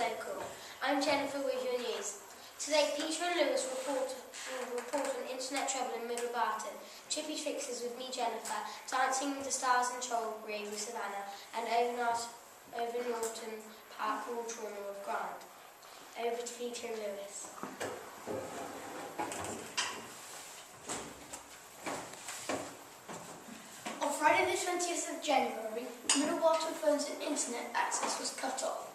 Local. I'm Jennifer with your news. Today, Peter and Lewis will report on internet trouble in Middle Barton, Chippy Tricks with me, Jennifer, Dancing with the Stars in Cholbury with Savannah, and over Norton Park, Wall Trauma with Grant. Over to Peter and Lewis. On Friday the 20th of January, Middle Barton phones and internet access was cut off.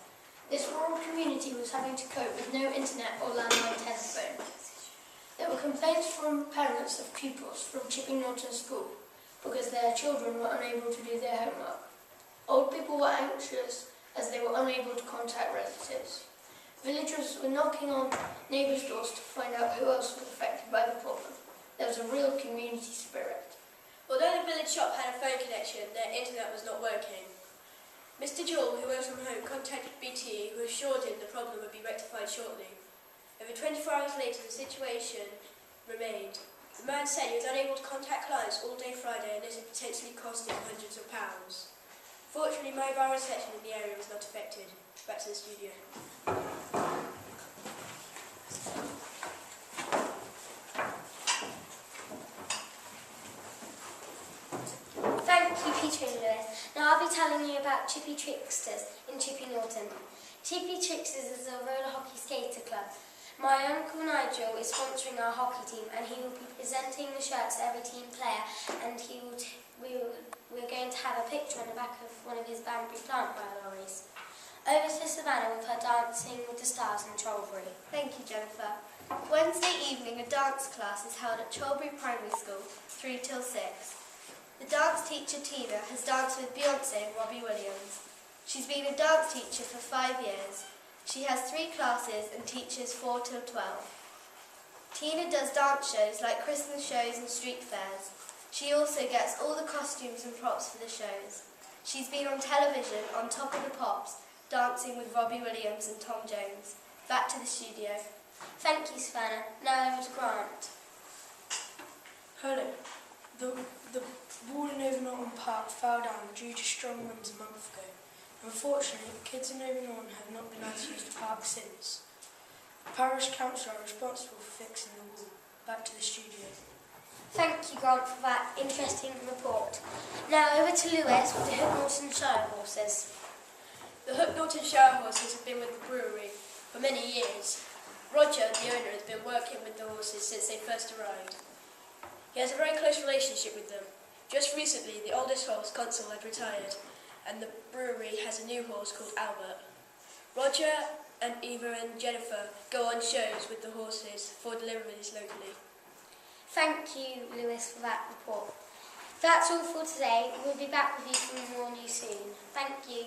This rural community was having to cope with no internet or landline telephone. There were complaints from parents of pupils from Chippy Norton School because their children were unable to do their homework. Old people were anxious as they were unable to contact relatives. Villagers were knocking on neighbours' doors to find out who else was affected by the problem. There was a real community spirit. Although the village shop had a phone connection, their internet was not working. Mr. Jewell, who works from home, contacted BT, who assured him the problem would be rectified shortly. Over 24 hours later, the situation remained. The man said he was unable to contact clients all day Friday, and this had potentially cost him hundreds of pounds. Fortunately, mobile reception in the area was not affected. Back to the studio. Thank you, Peter and Lewis. Now I'll be telling you about Chippy Tricksters in Chippy Norton. Chippy Tricksters is a roller hockey skater club. My uncle Nigel is sponsoring our hockey team, and he will be presenting the shirts to every team player, and we're going to have a picture on the back of one of his bamboo plant lorries. Over to Savannah with her Dancing with the Stars in Cholbury. Thank you, Jennifer. Wednesday evening, a dance class is held at Cholbury Primary School, 3 till 6. The dance teacher, Tina, has danced with Beyonce and Robbie Williams. She's been a dance teacher for 5 years. She has 3 classes and teaches 4 till 12. Tina does dance shows like Christmas shows and street fairs. She also gets all the costumes and props for the shows. She's been on television on Top of the Pops, dancing with Robbie Williams and Tom Jones. Back to the studio. Thank you, Savannah. Now over to Grant. Hello. The wall in Norton Park fell down due to strong winds a month ago. Unfortunately, the kids in Norton have not been able to use the park since. The parish council are responsible for fixing the wall. Back to the studio. Thank you, Grant, for that interesting report. Now over to Lewis with the Hook Norton Show horses. The Hook Norton show horses have been with the brewery for many years. Roger, the owner, has been working with the horses since they first arrived. He has a very close relationship with them. Just recently, the oldest horse, Consul, had retired, and the brewery has a new horse called Albert. Roger and Eva and Jennifer go on shows with the horses for deliveries locally. Thank you, Lewis, for that report. That's all for today. We'll be back with you for more news soon. Thank you.